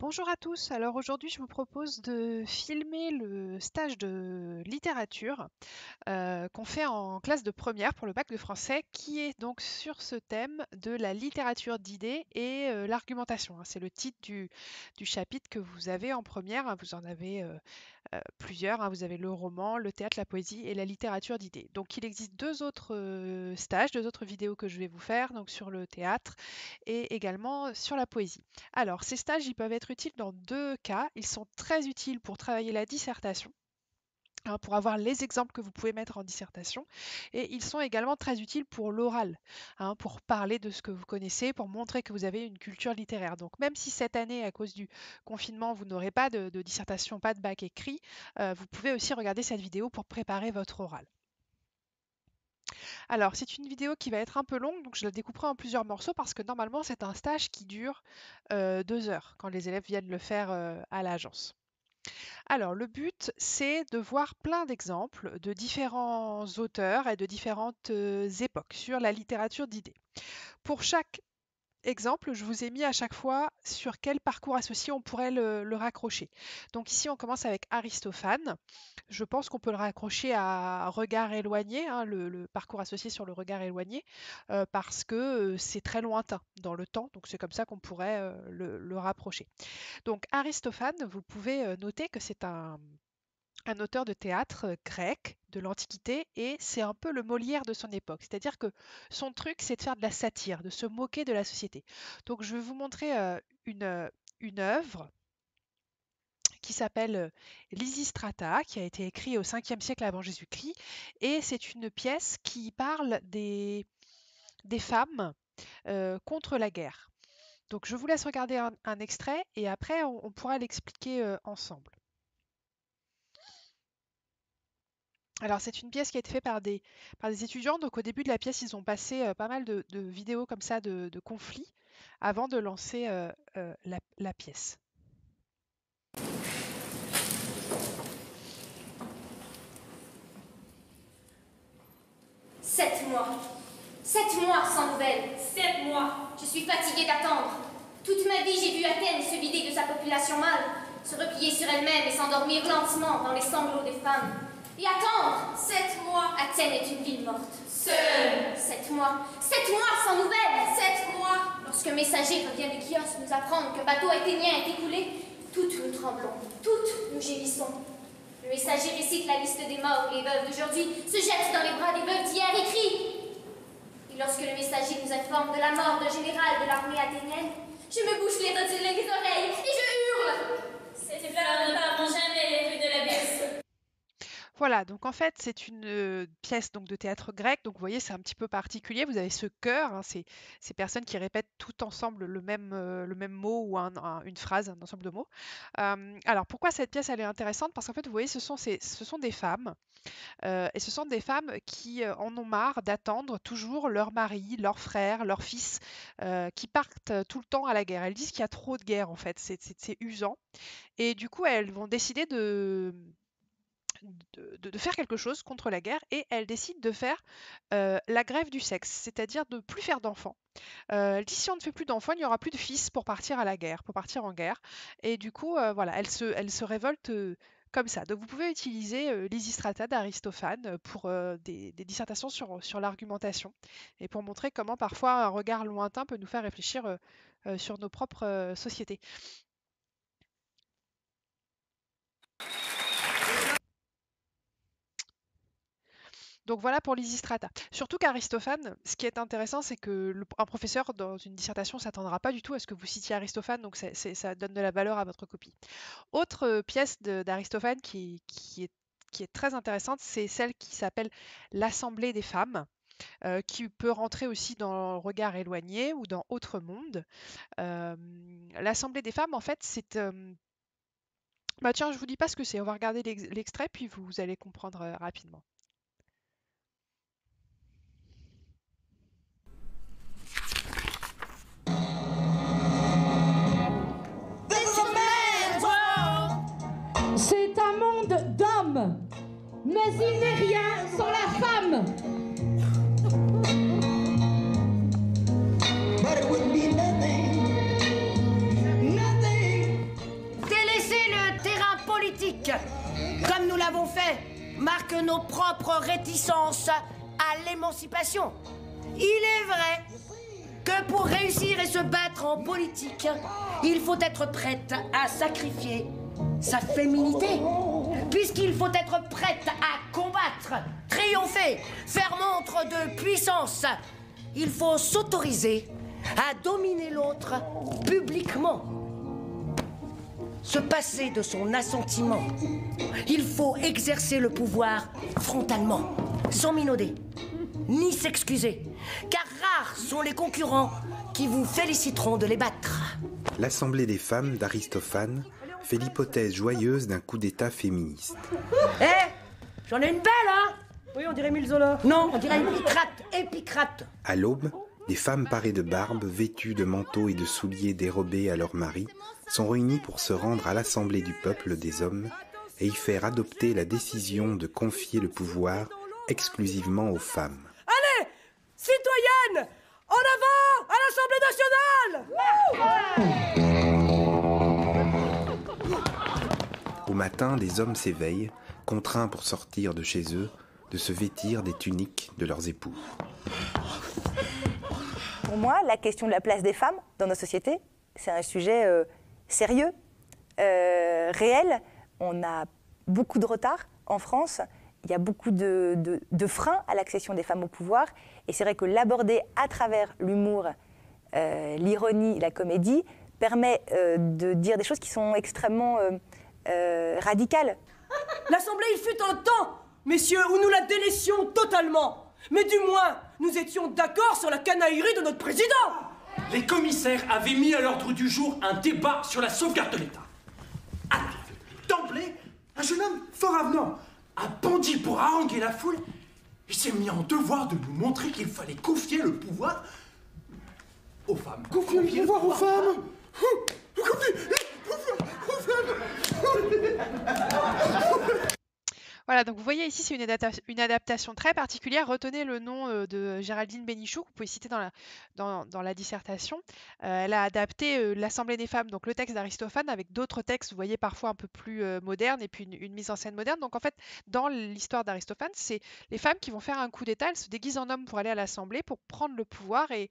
Bonjour à tous. Alors aujourd'hui, je vous propose de filmer le stage de littérature qu'on fait en classe de première pour le bac de français, qui est donc sur ce thème de la littérature d'idées et l'argumentation, hein. C'est le titre du chapitre que vous avez en première, hein. Vous en avez plusieurs, hein. Vous avez le roman, le théâtre, la poésie et la littérature d'idées. Donc il existe deux autres stages, deux autres vidéos que je vais vous faire, donc sur le théâtre et également sur la poésie. Alors ces stages, ils peuvent être utiles dans deux cas. Ils sont très utiles pour travailler la dissertation, hein, pour avoir les exemples que vous pouvez mettre en dissertation. Et ils sont également très utiles pour l'oral, hein, pour parler de ce que vous connaissez, pour montrer que vous avez une culture littéraire. Donc même si cette année, à cause du confinement, vous n'aurez pas de dissertation, pas de bac écrit, vous pouvez aussi regarder cette vidéo pour préparer votre oral. Alors, c'est une vidéo qui va être un peu longue, donc je la découperai en plusieurs morceaux parce que normalement, c'est un stage qui dure 2 heures quand les élèves viennent le faire à l'agence. Alors, le but, c'est de voir plein d'exemples de différents auteurs et de différentes époques sur la littérature d'idées. Pour chaque exemple, je vous ai mis à chaque fois sur quel parcours associé on pourrait le raccrocher. Donc ici, on commence avec Aristophane. Je pense qu'on peut le raccrocher à regard éloigné, hein, le parcours associé sur le regard éloigné, parce que c'est très lointain dans le temps. Donc c'est comme ça qu'on pourrait le rapprocher. Donc Aristophane, vous pouvez noter que c'est un auteur de théâtre grec de l'Antiquité et c'est un peu le Molière de son époque. C'est-à-dire que son truc, c'est de faire de la satire, de se moquer de la société. Donc je vais vous montrer une œuvre qui s'appelle Lysistrata, qui a été écrite au 5e siècle avant Jésus-Christ. Et c'est une pièce qui parle des femmes contre la guerre. Donc je vous laisse regarder un extrait et après on pourra l'expliquer ensemble. Alors, c'est une pièce qui a été faite par des étudiants. Donc, au début de la pièce, ils ont passé pas mal de vidéos comme ça de conflits avant de lancer la pièce. 7 mois. 7 mois sans nouvelles. 7 mois. Je suis fatiguée d'attendre. Toute ma vie, j'ai vu Athènes se vider de sa population mâle, se replier sur elle-même et s'endormir lentement dans les sanglots des femmes. Et attendre. 7 mois. Athènes est une ville morte. Seule. 7 mois. 7 mois sans nouvelles. 7 mois. Lorsqu'un messager revient de Chios nous apprendre qu'un bateau athénien est écoulé, toutes nous tremblons, toutes nous gémissons. Le messager récite la liste des morts et les veuves d'aujourd'hui, se jette dans les bras des veuves d'hier et crie. Et lorsque le messager nous informe de la mort d'un général de l'armée athénienne, je me bouche les oreilles et je hurle. Ces fleurs ne parleront jamais les rues de l'abysse. Voilà, donc en fait, c'est une pièce donc, de théâtre grec. Donc, vous voyez, c'est un petit peu particulier. Vous avez ce chœur, hein, ces personnes qui répètent tout ensemble le même mot ou une phrase, un ensemble de mots. Alors, pourquoi cette pièce, elle est intéressante? Parce qu'en fait, vous voyez, ce sont des femmes. Et ce sont des femmes qui en ont marre d'attendre toujours leur mari, leur frère, leur fils, qui partent tout le temps à la guerre. Elles disent qu'il y a trop de guerre, en fait. C'est usant. Et du coup, elles vont décider de faire quelque chose contre la guerre et elles décident de faire la grève du sexe, c'est-à-dire de plus faire d'enfants. Elle dit si on ne fait plus d'enfants, il n'y aura plus de fils pour partir à la guerre, pour partir en guerre. Et du coup, voilà, elle se révolte comme ça. Donc vous pouvez utiliser Lysistrata d'Aristophane pour des dissertations sur l'argumentation et pour montrer comment parfois un regard lointain peut nous faire réfléchir sur nos propres sociétés. Donc voilà pour Lysistrata. Surtout qu'Aristophane, ce qui est intéressant, c'est que un professeur dans une dissertation ne s'attendra pas du tout à ce que vous citiez Aristophane, donc ça donne de la valeur à votre copie. Autre pièce d'Aristophane qui est très intéressante, c'est celle qui s'appelle L'Assemblée des femmes, qui peut rentrer aussi dans le regard éloigné ou dans Autre monde. L'Assemblée des femmes, en fait, c'est... Bah tiens, je vous dis pas ce que c'est, on va regarder l'extrait, puis vous allez comprendre rapidement. C'est un monde d'hommes, mais il n'est rien sans la femme. nos propres réticences à l'émancipation. Il est vrai que pour réussir et se battre en politique, il faut être prête à sacrifier sa féminité. Puisqu'il faut être prête à combattre, triompher, faire montre de puissance, il faut s'autoriser à dominer l'autre publiquement. Se passer de son assentiment. Il faut exercer le pouvoir frontalement, sans minauder, ni s'excuser, car rares sont les concurrents qui vous féliciteront de les battre. L'Assemblée des femmes d'Aristophane fait l'hypothèse joyeuse d'un coup d'État féministe. J'en ai une belle, hein? Oui, on dirait Émile Zola. Non, on dirait Épicrate. À l'aube, des femmes parées de barbe, vêtues de manteaux et de souliers dérobés à leurs maris, sont réunies pour se rendre à l'Assemblée du peuple des hommes et y faire adopter la décision de confier le pouvoir exclusivement aux femmes. Allez, citoyennes, en avant à l'Assemblée nationale! Au matin, des hommes s'éveillent, contraints pour sortir de chez eux, de se vêtir des tuniques de leurs époux. Pour moi, la question de la place des femmes dans nos sociétés, c'est un sujet sérieux, réel. On a beaucoup de retard en France. Il y a beaucoup de freins à l'accession des femmes au pouvoir. Et c'est vrai que l'aborder à travers l'humour, l'ironie, la comédie, permet de dire des choses qui sont extrêmement radicales. L'Assemblée, il fut un temps, messieurs, où nous la délaissions totalement. Mais du moins, nous étions d'accord sur la canaillerie de notre président. Les commissaires avaient mis à l'ordre du jour un débat sur la sauvegarde de l'État. Alors, d'emblée, un jeune homme fort avenant, un bandit pour haranguer la foule, il s'est mis en devoir de nous montrer qu'il fallait confier le pouvoir aux femmes. Confier le pouvoir aux femmes. Confier le pouvoir aux femmes. Voilà, donc vous voyez ici, c'est une adaptation très particulière. Retenez le nom de Géraldine Bénichou, que vous pouvez citer dans la dissertation. Elle a adapté l'Assemblée des femmes, donc le texte d'Aristophane, avec d'autres textes, vous voyez, parfois un peu plus modernes, et puis une mise en scène moderne. Donc en fait, dans l'histoire d'Aristophane, c'est les femmes qui vont faire un coup d'État, elles se déguisent en hommes pour aller à l'Assemblée, pour prendre le pouvoir et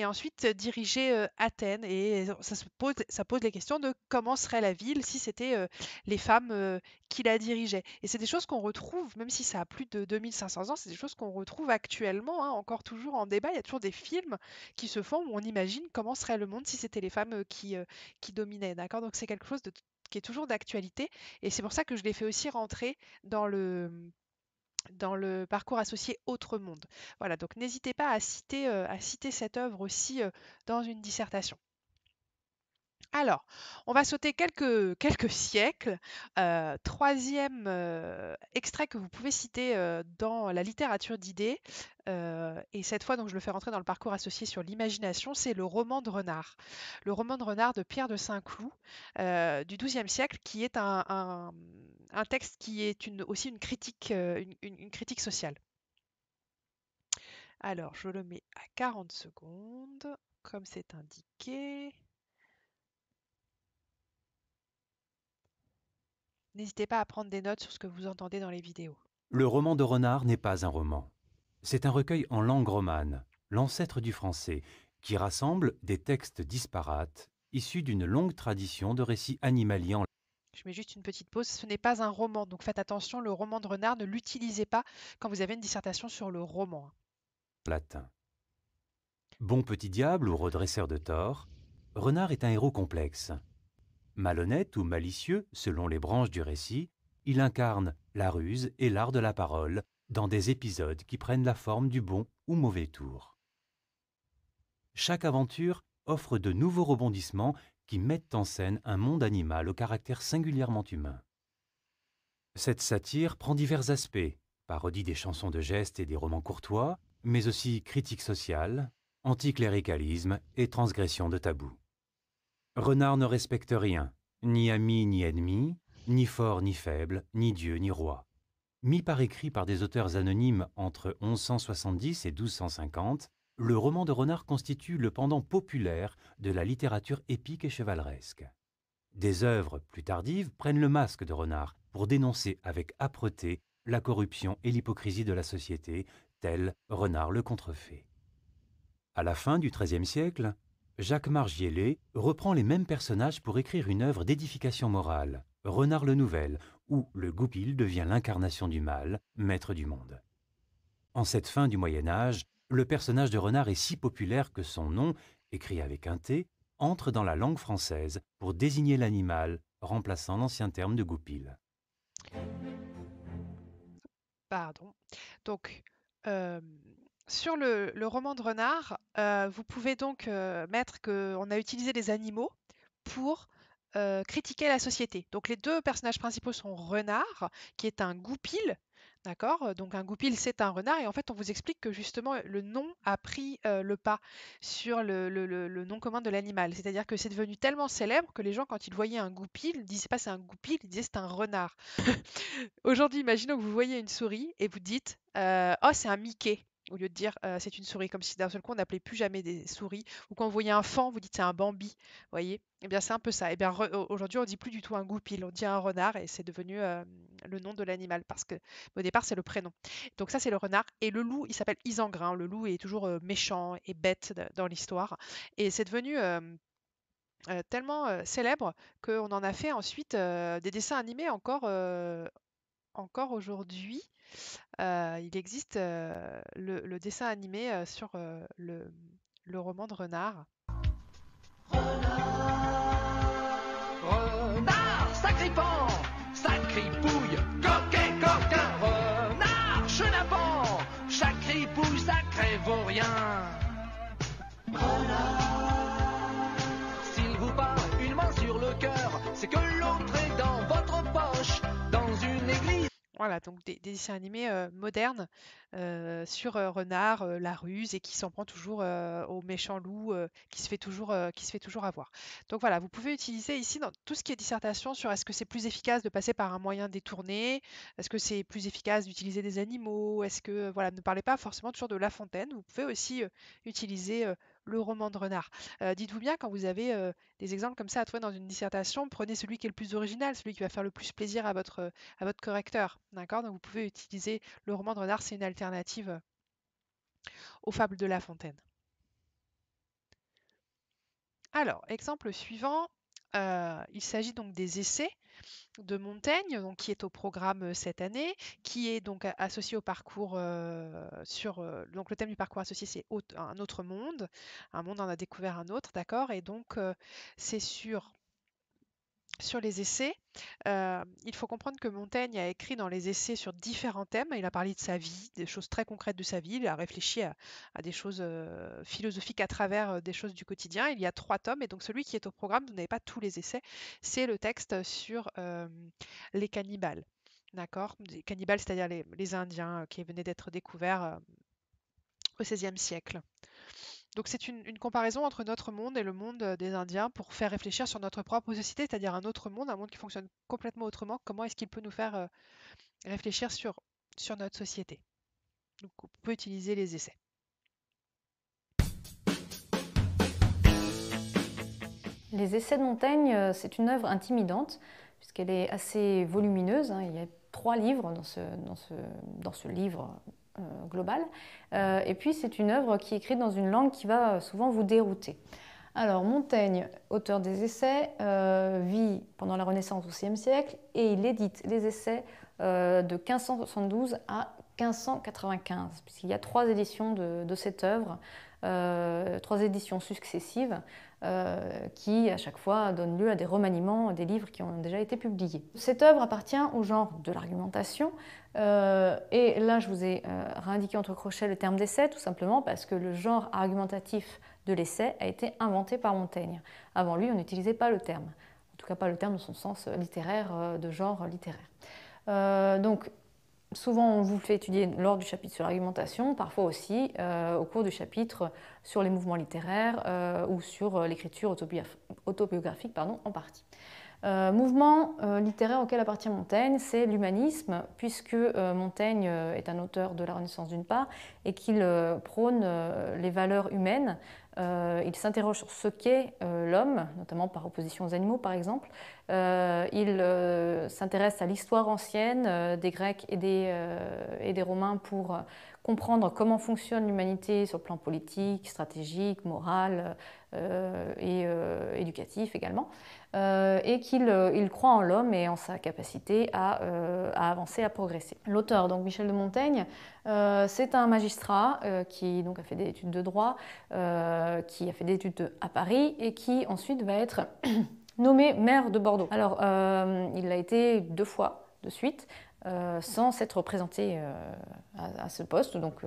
ensuite diriger Athènes. Et ça pose les questions de comment serait la ville si c'était les femmes qui la dirigeaient. Et c'est des choses qu'on retrouve, même si ça a plus de 2500 ans, c'est des choses qu'on retrouve actuellement, hein, encore toujours en débat. Il y a toujours des films qui se font où on imagine comment serait le monde si c'était les femmes qui dominaient. D'accord? Donc c'est quelque chose qui est toujours d'actualité. Et c'est pour ça que je l'ai fait aussi rentrer dans le parcours associé Autre Monde. Voilà, donc n'hésitez pas à citer cette œuvre aussi dans une dissertation. Alors, on va sauter quelques siècles. Troisième extrait que vous pouvez citer dans la littérature d'idées, et cette fois donc je le fais rentrer dans le parcours associé sur l'imagination, c'est le roman de Renard. Le roman de Renard de Pierre de Saint-Cloud du XIIe siècle, qui est un texte qui est aussi une critique sociale. Alors, je le mets à 40 secondes, comme c'est indiqué. N'hésitez pas à prendre des notes sur ce que vous entendez dans les vidéos. Le roman de Renard n'est pas un roman. C'est un recueil en langue romane, l'ancêtre du français, qui rassemble des textes disparates, issus d'une longue tradition de récits animaliers en Je mets juste une petite pause. Ce n'est pas un roman, donc faites attention, le roman de Renard, ne l'utilisez pas quand vous avez une dissertation sur le roman. latin. Bon petit diable ou redresseur de tort, Renard est un héros complexe. Malhonnête ou malicieux, selon les branches du récit, il incarne la ruse et l'art de la parole dans des épisodes qui prennent la forme du bon ou mauvais tour. Chaque aventure offre de nouveaux rebondissements qui mettent en scène un monde animal au caractère singulièrement humain. Cette satire prend divers aspects, parodie des chansons de gestes et des romans courtois, mais aussi critique sociale, anticléricalisme et transgression de tabous. Renard ne respecte rien, ni ami ni ennemi, ni fort ni faible, ni dieu ni roi. Mis par écrit par des auteurs anonymes entre 1170 et 1250, le roman de Renard constitue le pendant populaire de la littérature épique et chevaleresque. Des œuvres plus tardives prennent le masque de Renard pour dénoncer avec âpreté la corruption et l'hypocrisie de la société, tel Renard le Contrefait. À la fin du XIIIe siècle, Jacques Margiela reprend les mêmes personnages pour écrire une œuvre d'édification morale, Renard le Nouvel, où le goupil devient l'incarnation du mal, maître du monde. En cette fin du Moyen-Âge, le personnage de Renard est si populaire que son nom, écrit avec un T, entre dans la langue française pour désigner l'animal, remplaçant l'ancien terme de goupil. Pardon. Donc, sur le roman de Renard, vous pouvez donc mettre qu'on a utilisé les animaux pour critiquer la société. Donc les deux personnages principaux sont Renard, qui est un goupil, d'accord? Donc un goupil, c'est un renard, et en fait on vous explique que justement le nom a pris le pas sur le nom commun de l'animal. C'est-à-dire que c'est devenu tellement célèbre que les gens, quand ils voyaient un goupil, ne disaient pas c'est un goupil, ils disaient c'est un renard. Aujourd'hui, imaginons que vous voyez une souris et vous dites oh, c'est un Mickey, au lieu de dire c'est une souris, comme si d'un seul coup on n'appelait plus jamais des souris. Ou quand vous voyez un faon, vous dites c'est un Bambi. Vous voyez? Eh bien, c'est un peu ça. Eh bien, aujourd'hui, on dit plus du tout un goupil, on dit un renard, et c'est devenu le nom de l'animal, parce que au départ, c'est le prénom. Donc ça, c'est le renard. Et le loup, il s'appelle Isengrin. Le loup est toujours méchant et bête dans l'histoire. Et c'est devenu tellement célèbre qu'on en a fait ensuite des dessins animés encore aujourd'hui. Il existe le dessin animé sur le roman de Renard. Renard, sacripant, sacripouille, coquet, coquin, renard, chenapan, sacripouille, sacré vaurien. Renard, s'il vous parle une main sur le cœur, c'est que l'autre est dans votre poche, dans une église. Voilà, donc des dessins animés modernes sur Renard, la ruse, et qui s'en prend toujours au méchant loup qui se fait toujours avoir. Donc voilà, vous pouvez utiliser ici dans tout ce qui est dissertation sur est-ce que c'est plus efficace de passer par un moyen détourné, est-ce que c'est plus efficace d'utiliser des animaux, est-ce que, voilà, ne parlez pas forcément toujours de La Fontaine, vous pouvez aussi utiliser le roman de Renard. Dites-vous bien, quand vous avez des exemples comme ça à trouver dans une dissertation, prenez celui qui est le plus original, celui qui va faire le plus plaisir à votre correcteur. D'accord? Donc vous pouvez utiliser le roman de Renard, c'est une alternative aux fables de La Fontaine. Alors, exemple suivant, il s'agit donc des essais de Montaigne, donc, qui est au programme cette année, qui est donc associé au parcours donc le thème du parcours associé, c'est un autre monde, un monde en a découvert un autre, d'accord? Et donc c'est sur les essais. Il faut comprendre que Montaigne a écrit dans les essais sur différents thèmes. Il a parlé de sa vie, des choses très concrètes de sa vie. Il a réfléchi à des choses philosophiques à travers des choses du quotidien. Il y a 3 tomes, et donc celui qui est au programme, vous n'avez pas tous les essais, c'est le texte sur les cannibales. D'accord? Les cannibales, c'est-à-dire les Indiens qui venaient d'être découverts au XVIe siècle. Donc c'est une comparaison entre notre monde et le monde des Indiens pour faire réfléchir sur notre propre société, c'est-à-dire un autre monde, un monde qui fonctionne complètement autrement. Comment est-ce qu'il peut nous faire réfléchir sur notre société? Donc on peut utiliser les essais. Les essais de Montaigne, c'est une œuvre intimidante, puisqu'elle est assez volumineuse. Il y a 3 livres dans ce livre global. Et puis c'est une œuvre qui est écrite dans une langue qui va souvent vous dérouter. Alors Montaigne, auteur des essais, vit pendant la Renaissance au XVIe siècle, et il édite les essais de 1572 à 1595, puisqu'il y a 3 éditions de cette œuvre, 3 éditions successives, qui à chaque fois donnent lieu à des remaniements des livres qui ont déjà été publiés. Cette œuvre appartient au genre de l'argumentation, et là je vous ai réindiqué entre crochets le terme d'essai, tout simplement parce que le genre argumentatif de l'essai a été inventé par Montaigne. Avant lui, on n'utilisait pas le terme, en tout cas pas le terme dans son sens littéraire, de genre littéraire. Donc souvent on vous fait étudier lors du chapitre sur l'argumentation, parfois aussi au cours du chapitre sur les mouvements littéraires ou sur l'écriture autobiographique en partie. Mouvement littéraire auquel appartient Montaigne, c'est l'humanisme, puisque Montaigne est un auteur de la Renaissance d'une part, et qu'il prône les valeurs humaines, Il s'interroge sur ce qu'est l'homme, notamment par opposition aux animaux par exemple. Il s'intéresse à l'histoire ancienne des Grecs et des Romains pour comprendre comment fonctionne l'humanité sur le plan politique, stratégique, moral et éducatif également. Et qu'il croit en l'homme et en sa capacité à avancer, à progresser. L'auteur, donc Michel de Montaigne, c'est un magistrat qui donc, a fait des études de droit, qui a fait des études à Paris et qui ensuite va être nommé maire de Bordeaux. Alors, il l'a été 2 fois de suite, sans s'être présenté à ce poste, donc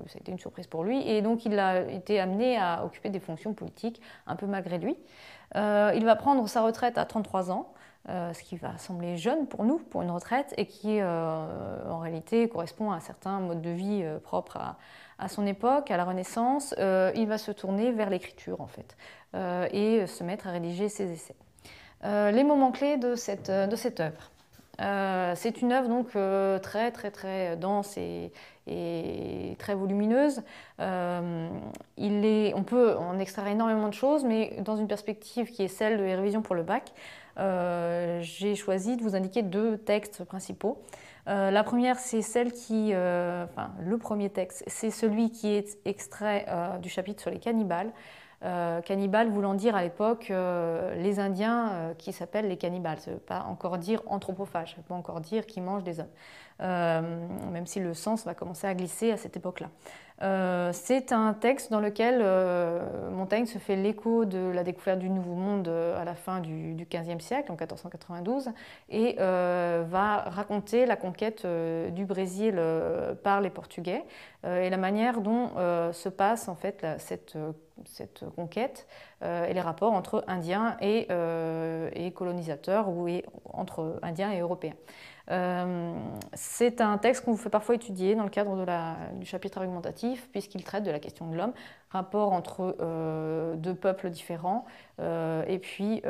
ça a été une surprise pour lui, et donc il a été amené à occuper des fonctions politiques un peu malgré lui. Il va prendre sa retraite à 33 ans, ce qui va sembler jeune pour nous, pour une retraite, et qui en réalité correspond à un certain mode de vie propre à son époque, à la Renaissance. Il va se tourner vers l'écriture en fait, et se mettre à rédiger ses essais. Les moments clés de cette œuvre. C'est une œuvre donc très dense et très volumineuse. On peut en extraire énormément de choses, mais dans une perspective qui est celle de les révisions pour le bac, j'ai choisi de vous indiquer 2 textes principaux. La première, c'est celle qui, le premier texte, c'est celui qui est extrait du chapitre sur les cannibales. Cannibales voulant dire à l'époque les Indiens qui s'appellent les cannibales. Ça ne veut pas encore dire anthropophages, ça ne veut pas encore dire qu'ils mangent des hommes, même si le sens va commencer à glisser à cette époque-là. C'est un texte dans lequel Montaigne se fait l'écho de la découverte du Nouveau Monde à la fin du XVe siècle, en 1492, et va raconter la conquête du Brésil par les Portugais et la manière dont se passe en fait cette conquête et les rapports entre Indiens et colonisateurs ou entre Indiens et Européens. C'est un texte qu'on vous fait parfois étudier dans le cadre du chapitre argumentatif puisqu'il traite de la question de l'homme, rapport entre 2 peuples différents et puis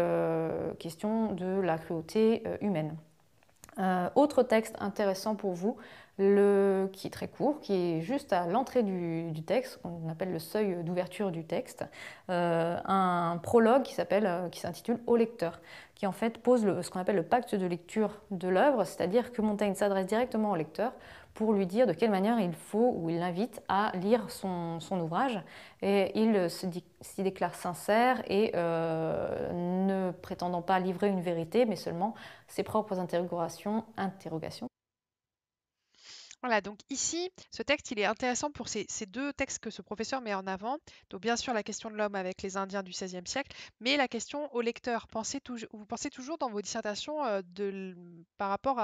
question de la cruauté humaine. Autre texte intéressant pour vous, qui est très court, qui est juste à l'entrée du texte, qu'on appelle le seuil d'ouverture du texte, un prologue qui s'intitule « Au lecteur », qui en fait pose ce qu'on appelle le pacte de lecture de l'œuvre, c'est-à-dire que Montaigne s'adresse directement au lecteur pour lui dire de quelle manière il faut ou il l'invite à lire son ouvrage. Et il s'y déclare sincère et ne prétendant pas livrer une vérité, mais seulement ses propres interrogations. Voilà, donc ici, ce texte, il est intéressant pour ces 2 textes que ce professeur met en avant. Donc bien sûr, la question de l'homme avec les Indiens du XVIe siècle, mais la question au lecteur. Vous pensez toujours dans vos dissertations par rapport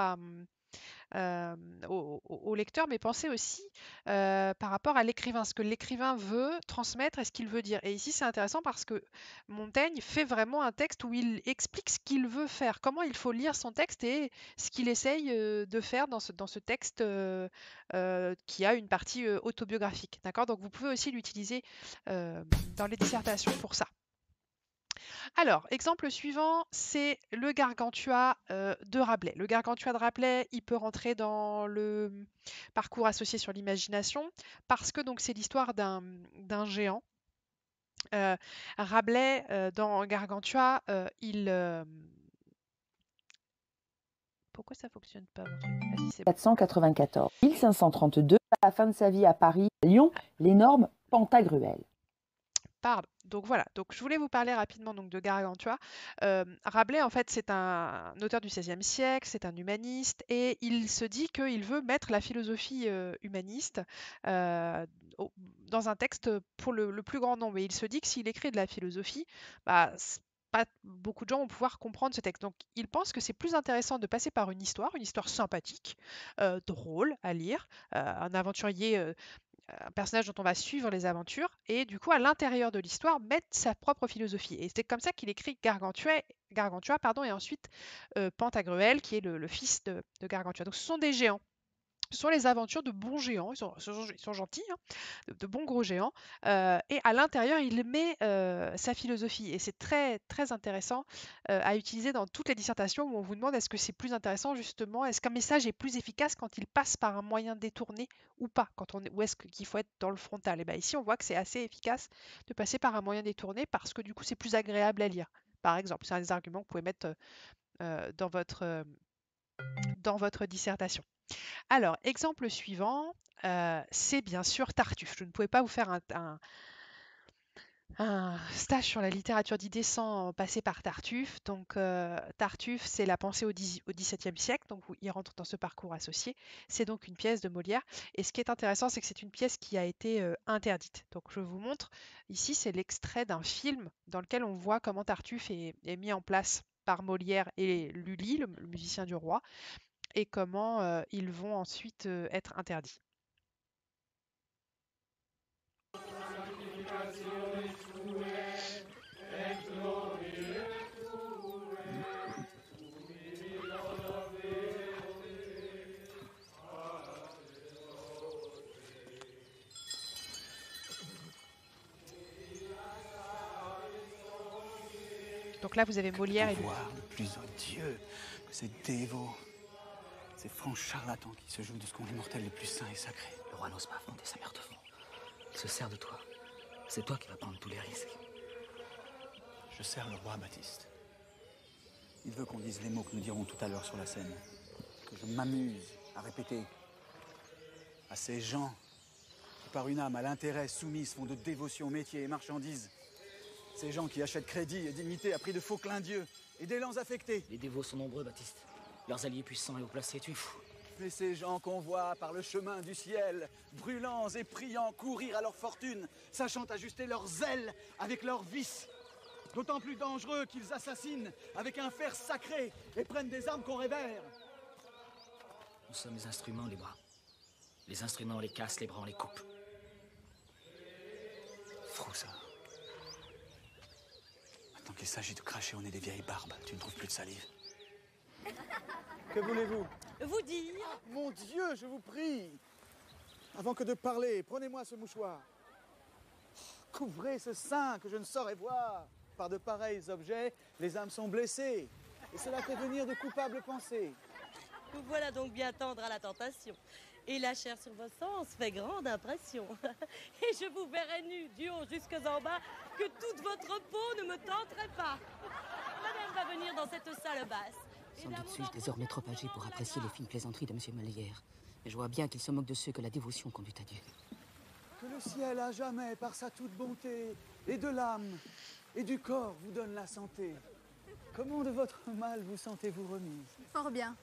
au lecteur, mais pensez aussi par rapport à l'écrivain, ce que l'écrivain veut transmettre et ce qu'il veut dire. Et ici, c'est intéressant parce que Montaigne fait vraiment un texte où il explique ce qu'il veut faire, comment il faut lire son texte et ce qu'il essaye de faire dans ce texte qui a une partie autobiographique. D'accord ? Donc, vous pouvez aussi l'utiliser dans les dissertations pour ça. Alors, exemple suivant, c'est le Gargantua de Rabelais. Le Gargantua de Rabelais, il peut rentrer dans le parcours associé sur l'imagination parce que donc c'est l'histoire d'un géant. Rabelais, dans Gargantua, pourquoi ça fonctionne pas mon truc ? Vas-y, c'est bon. 494. 1532, à la fin de sa vie à Paris, à Lyon, l'énorme Pantagruel. Pardon. Donc voilà, donc je voulais vous parler rapidement donc, de Gargantua. Rabelais, en fait, c'est un auteur du XVIe siècle, c'est un humaniste, et il se dit qu'il veut mettre la philosophie humaniste dans un texte pour le plus grand nombre. Et il se dit que s'il écrit de la philosophie, pas beaucoup de gens vont pouvoir comprendre ce texte. Donc il pense que c'est plus intéressant de passer par une histoire sympathique, drôle à lire, un aventurier... un personnage dont on va suivre les aventures et du coup à l'intérieur de l'histoire mettre sa propre philosophie. Et c'est comme ça qu'il écrit Gargantua et ensuite Pantagruel qui est le fils de Gargantua. Donc ce sont des géants. Ce sont les aventures de bons géants, ils sont gentils, hein, de bons gros géants, et à l'intérieur, il met sa philosophie. Et c'est très, très intéressant à utiliser dans toutes les dissertations où on vous demande est-ce que c'est plus intéressant justement, est-ce qu'un message est plus efficace quand il passe par un moyen détourné ou pas, ou est-ce qu'il faut être dans le frontal. Et bien ici, on voit que c'est assez efficace de passer par un moyen détourné parce que du coup, c'est plus agréable à lire. Par exemple, c'est un des arguments que vous pouvez mettre dans votre dissertation. Alors, exemple suivant, c'est bien sûr Tartuffe. Je ne pouvais pas vous faire un stage sur la littérature d'idées sans passer par Tartuffe. Donc, Tartuffe, c'est la pensée au XVIIe siècle, donc il rentre dans ce parcours associé. C'est donc une pièce de Molière. Et ce qui est intéressant, c'est que c'est une pièce qui a été interdite. Donc, je vous montre, ici, c'est l'extrait d'un film dans lequel on voit comment Tartuffe est mis en place par Molière et Lully, le musicien du roi, et comment ils vont ensuite être interdits. Donc là, vous avez Molière et Lully. Le plus odieux que ces dévots, ces francs charlatans qui se jouent de ce qu'on est mortel le plus saint et sacré. Le roi n'ose pas affronter sa mère de fond. Il se sert de toi. C'est toi qui vas prendre tous les risques. Je sers le roi, Baptiste. Il veut qu'on dise les mots que nous dirons tout à l'heure sur la scène. Que je m'amuse à répéter à ces gens qui, par une âme à l'intérêt soumise, font de dévotion métier et marchandise. Ces gens qui achètent crédit et dignité à prix de faux clins d'yeux et d'élans affectés. Les dévots sont nombreux, Baptiste. Leurs alliés puissants et haut placés, tu es fou. Mais ces gens qu'on voit par le chemin du ciel, brûlants et priant, courir à leur fortune, sachant ajuster leurs ailes avec leurs vices. D'autant plus dangereux qu'ils assassinent avec un fer sacré et prennent des armes qu'on révère. Nous sommes les instruments, les bras. Les instruments, on les casse, les bras, on les coupe. Fou, ça. Maintenant qu'il s'agit de cracher au nez des vieilles barbes, tu ne trouves plus de salive. Que voulez-vous? Vous dire? Mon Dieu, je vous prie. Avant que de parler, prenez-moi ce mouchoir. Couvrez ce sein que je ne saurais voir. Par de pareils objets, les âmes sont blessées. Et cela fait venir de coupables pensées. Vous voilà donc bien tendre à la tentation. Et la chair sur vos sens fait grande impression. Et je vous verrai nu, du haut jusqu'en bas, que toute votre peau ne me tenterait pas. Madame va venir dans cette salle basse. Sans doute suis-je désormais trop âgé pour apprécier les fines plaisanteries de M. Molière. Mais je vois bien qu'il se moque de ceux que la dévotion conduit à Dieu. Que le ciel à jamais, par sa toute bonté, et de l'âme, et du corps, vous donne la santé. Comment de votre mal vous sentez-vous remise? Fort bien.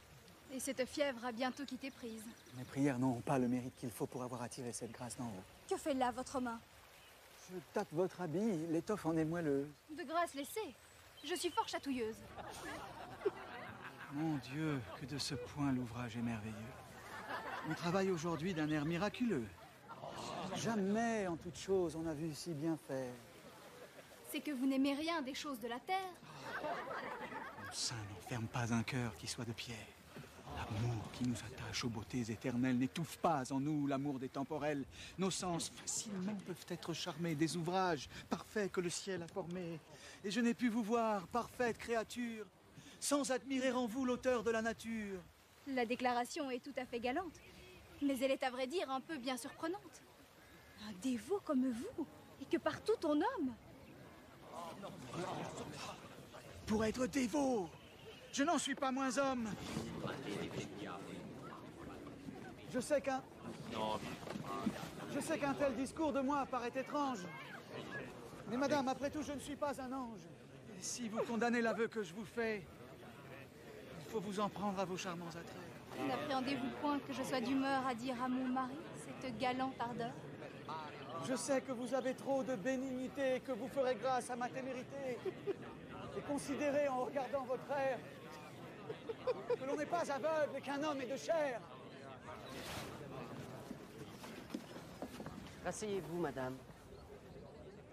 Et cette fièvre a bientôt quitté prise. Mes prières n'ont pas le mérite qu'il faut pour avoir attiré cette grâce d'en haut. Que fait là votre main? Je tâte votre habit, l'étoffe en est moelleuse. De grâce laissez. Je suis fort chatouilleuse. Mon Dieu, que de ce point l'ouvrage est merveilleux. On travaille aujourd'hui d'un air miraculeux. Jamais en toute chose on a vu si bien faire. C'est que vous n'aimez rien des choses de la terre. Mon sein n'enferme pas un cœur qui soit de pierre. L'amour qui nous attache aux beautés éternelles n'étouffe pas en nous l'amour des temporels. Nos sens facilement peuvent être charmés des ouvrages parfaits que le ciel a formés. Et je n'ai pu vous voir, parfaite créature, sans admirer en vous l'auteur de la nature. La déclaration est tout à fait galante, mais elle est à vrai dire un peu bien surprenante. Un dévot comme vous, et que partout on nomme. Pour être dévot, je n'en suis pas moins homme. Je sais qu'un tel discours de moi paraît étrange. Mais madame, après tout, je ne suis pas un ange. Et si vous condamnez l'aveu que je vous fais, il faut vous en prendre à vos charmants attraits. N'appréhendez-vous point que je sois d'humeur à dire à mon mari cette galante ardeur? Je sais que vous avez trop de bénignité et que vous ferez grâce à ma témérité. Et considérez en regardant votre air que l'on n'est pas aveugle et qu'un homme est de chair. Asseyez-vous, madame.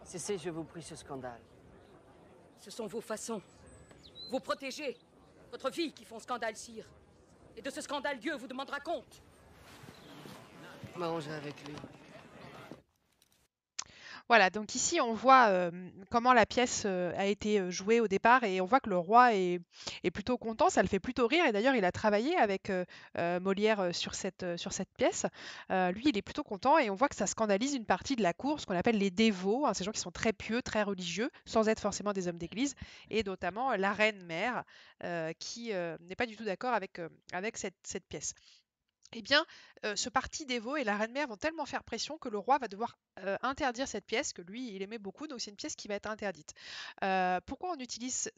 Cessez, je vous prie, ce scandale. Ce sont vos façons, vos protégés, votre fille qui font scandale, sire. Et de ce scandale, Dieu vous demandera compte. m'arranger avec lui. Voilà, donc ici on voit comment la pièce a été jouée au départ et on voit que le roi est plutôt content, ça le fait plutôt rire et d'ailleurs il a travaillé avec Molière sur cette pièce. Lui il est plutôt content et on voit que ça scandalise une partie de la cour, ce qu'on appelle les dévots, hein, ces gens qui sont très pieux, très religieux, sans être forcément des hommes d'église, et notamment la reine-mère qui n'est pas du tout d'accord avec cette pièce. Eh bien, ce parti dévot et la reine-mère vont tellement faire pression que le roi va devoir interdire cette pièce que lui, il aimait beaucoup, donc c'est une pièce qui va être interdite. Pourquoi on utilise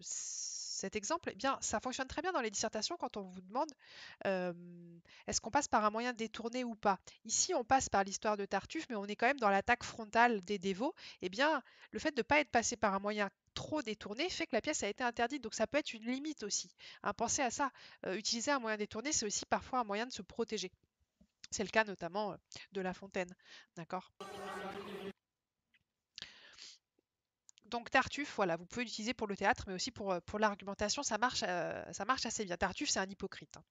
cet exemple? Eh bien, ça fonctionne très bien dans les dissertations quand on vous demande est-ce qu'on passe par un moyen détourné ou pas. Ici, on passe par l'histoire de Tartuffe, mais on est quand même dans l'attaque frontale des dévots. Eh bien, le fait de ne pas être passé par un moyen trop détourné fait que la pièce a été interdite, donc ça peut être une limite aussi. Hein, pensez à ça. Utiliser un moyen détourné, c'est aussi parfois un moyen de se protéger. C'est le cas notamment de La Fontaine. D'accord? Donc Tartuffe, voilà, vous pouvez l'utiliser pour le théâtre, mais aussi pour l'argumentation, ça marche assez bien. Tartuffe, c'est un hypocrite, hein.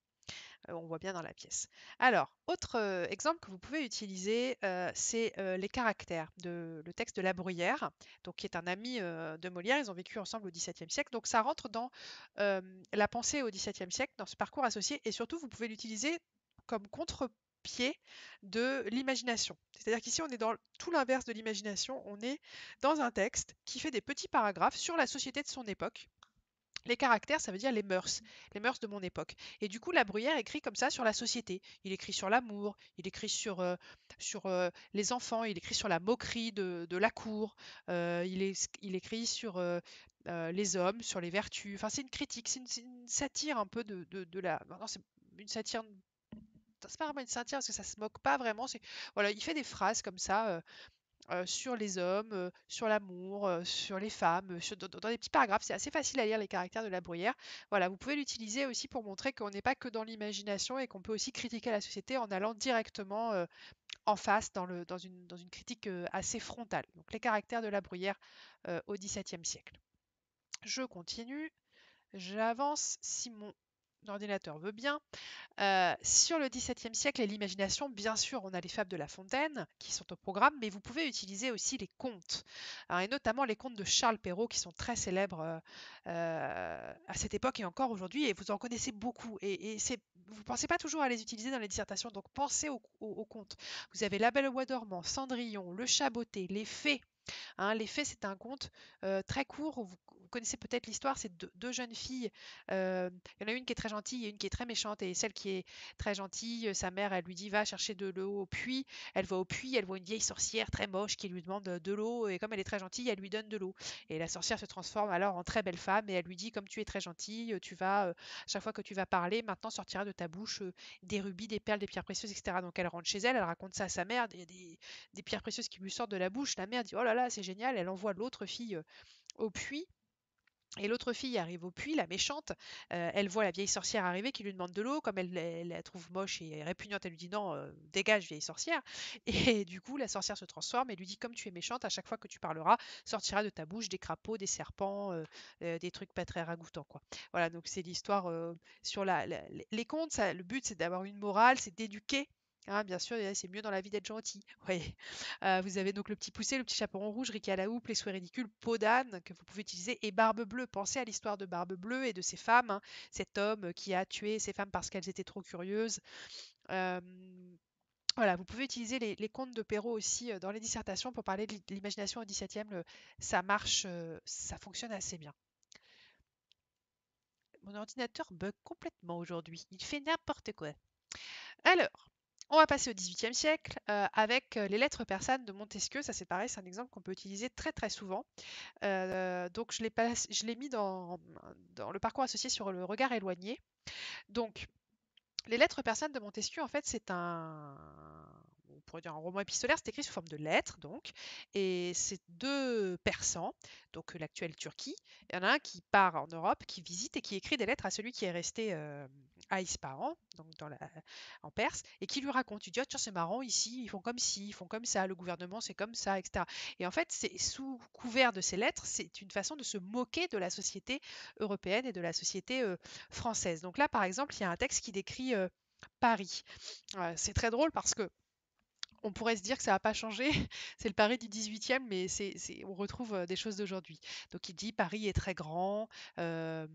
On voit bien dans la pièce. Alors, autre exemple que vous pouvez utiliser, c'est les caractères de le texte de La Bruyère, donc qui est un ami de Molière. Ils ont vécu ensemble au XVIIe siècle. Donc ça rentre dans la pensée au XVIIe siècle, dans ce parcours associé, et surtout vous pouvez l'utiliser comme contre-pied de l'imagination. C'est-à-dire qu'ici on est dans tout l'inverse de l'imagination. On est dans un texte qui fait des petits paragraphes sur la société de son époque. Les caractères, ça veut dire les mœurs de mon époque. Et du coup, La Bruyère écrit comme ça sur la société. Il écrit sur l'amour, il écrit sur les enfants, il écrit sur la moquerie de la cour, il écrit sur les hommes, sur les vertus. Enfin, c'est une critique, c'est une satire un peu de la... Non, c'est une satire... C'est pas vraiment une satire parce que ça se moque pas vraiment. Voilà, il fait des phrases comme ça sur les hommes, sur l'amour, sur les femmes, dans des petits paragraphes. C'est assez facile à lire les caractères de La Bruyère. Voilà, vous pouvez l'utiliser aussi pour montrer qu'on n'est pas que dans l'imagination et qu'on peut aussi critiquer la société en allant directement en face dans une critique assez frontale. Donc les caractères de La Bruyère au XVIIe siècle. Je continue, j'avance si mon ordinateur veut bien. Sur le XVIIe siècle et l'imagination, bien sûr, on a les fables de La Fontaine qui sont au programme, mais vous pouvez utiliser aussi les contes, hein, et notamment les contes de Charles Perrault qui sont très célèbres à cette époque et encore aujourd'hui, et vous en connaissez beaucoup. Vous ne pensez pas toujours à les utiliser dans les dissertations, donc pensez aux contes. Vous avez La Belle au Bois dormant, Cendrillon, Le Chat botté, Les Fées. Hein, Les Fées, c'est un conte très court. Vous connaissez peut-être l'histoire, c'est deux jeunes filles. Il y en a une qui est très gentille et une qui est très méchante. Et celle qui est très gentille, sa mère, elle lui dit va chercher de l'eau au puits. Elle va au puits, elle voit une vieille sorcière très moche qui lui demande de l'eau. Et comme elle est très gentille, elle lui donne de l'eau. Et la sorcière se transforme alors en très belle femme et elle lui dit comme tu es très gentille, tu vas, chaque fois que tu vas parler, maintenant sortira de ta bouche des rubis, des perles, des pierres précieuses, etc. Donc elle rentre chez elle, elle raconte ça à sa mère, des pierres précieuses qui lui sortent de la bouche. La mère dit oh là là, c'est génial. Elle envoie l'autre fille au puits. Et l'autre fille arrive au puits, la méchante, elle voit la vieille sorcière arriver qui lui demande de l'eau, comme elle la trouve moche et répugnante, elle lui dit non, dégage vieille sorcière. Et du coup, la sorcière se transforme et lui dit comme tu es méchante, à chaque fois que tu parleras, sortira de ta bouche des crapauds, des serpents, des trucs pas très ragoûtants, quoi. Voilà, donc c'est l'histoire sur les contes. Le but c'est d'avoir une morale, c'est d'éduquer. Hein, bien sûr, c'est mieux dans la vie d'être gentil. Ouais. Vous avez donc le petit poussé, le petit chaperon rouge, Ricky à la houppe, les souhaits ridicules, peau d'âne que vous pouvez utiliser et Barbe Bleue. Pensez à l'histoire de Barbe Bleue et de ces femmes, hein, cet homme qui a tué ces femmes parce qu'elles étaient trop curieuses. Euh, voilà, vous pouvez utiliser les contes de Perrault aussi dans les dissertations pour parler de l'imagination au XVIIe. Ça marche, ça fonctionne assez bien. Mon ordinateur bug complètement aujourd'hui. Il fait n'importe quoi. Alors, on va passer au XVIIIe siècle avec les lettres persanes de Montesquieu. Ça, c'est pareil, c'est un exemple qu'on peut utiliser très très souvent. Donc, je l'ai mis dans le parcours associé sur le regard éloigné. Donc, les lettres persanes de Montesquieu, en fait, c'est on pourrait dire un roman épistolaire, c'est écrit sous forme de lettres, donc, et c'est deux persans, donc l'actuelle Turquie. Il y en a un qui part en Europe, qui visite et qui écrit des lettres à celui qui est resté à Ispahan, donc en Perse, et qui lui raconte. Il dit, ah, tiens, c'est marrant, ici, ils font comme ci, ils font comme ça, le gouvernement, c'est comme ça, etc. Et en fait, c'est sous couvert de ces lettres, c'est une façon de se moquer de la société européenne et de la société française. Donc là, par exemple, il y a un texte qui décrit Paris. C'est très drôle parce que on pourrait se dire que ça n'a pas changé, c'est le Paris du 18e, mais on retrouve des choses d'aujourd'hui. Donc il dit Paris est très grand, il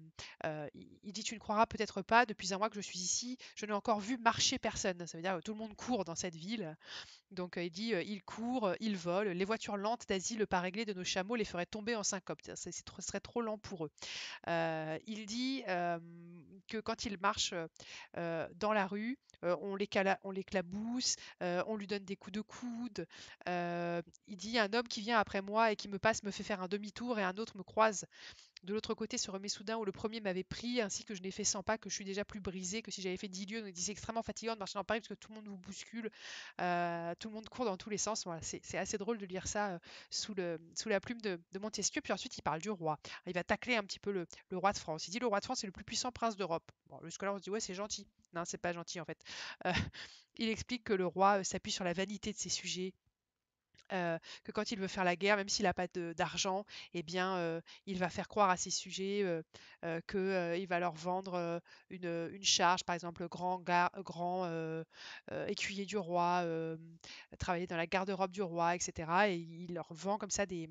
dit tu ne croiras peut-être pas, depuis un mois que je suis ici, je n'ai encore vu marcher personne. Ça veut dire que tout le monde court dans cette ville. Donc il dit il court, il vole, les voitures lentes d'Asie, le pas réglé de nos chameaux les feraient tomber en syncope. Ce serait trop lent pour eux. Il dit que quand il marche dans la rue, on l'éclabousse, on lui donne des coups de coude. Il dit un homme qui vient après moi et qui me passe me fait faire un demi-tour et un autre me croise de l'autre côté se remet soudain où le premier m'avait pris, ainsi que je n'ai fait 100 pas, que je suis déjà plus brisée que si j'avais fait 10 lieues. Donc c'est extrêmement fatigant de marcher dans Paris parce que tout le monde vous bouscule, tout le monde court dans tous les sens. Voilà, c'est assez drôle de lire ça sous la plume de Montesquieu. Puis ensuite, il parle du roi. Il va tacler un petit peu le roi de France. Il dit le roi de France est le plus puissant prince d'Europe. Bon, jusque-là, on se dit ouais, c'est gentil. Non, c'est pas gentil en fait. Euh, il explique que le roi s'appuie sur la vanité de ses sujets. Que quand il veut faire la guerre, même s'il n'a pas d'argent, eh bien, il va faire croire à ses sujets qu'il va leur vendre une charge, par exemple, grand écuyer du roi, travailler dans la garde-robe du roi, etc. Et il leur vend comme ça des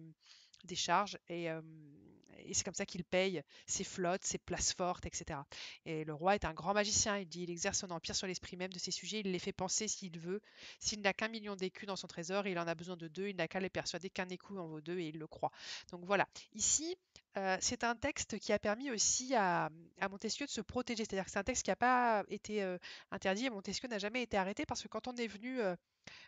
charges et c'est comme ça qu'il paye ses flottes, ses places fortes, etc. Et le roi est un grand magicien, il dit il exerce son empire sur l'esprit même de ses sujets, il les fait penser s'il veut. S'il n'a qu'1 million d'écus dans son trésor, il en a besoin de 2, il n'a qu'à les persuader qu'un écu en vaut 2 et il le croit. Donc voilà, ici, c'est un texte qui a permis aussi à Montesquieu de se protéger, c'est-à-dire que c'est un texte qui n'a pas été interdit et Montesquieu n'a jamais été arrêté parce que quand on est venu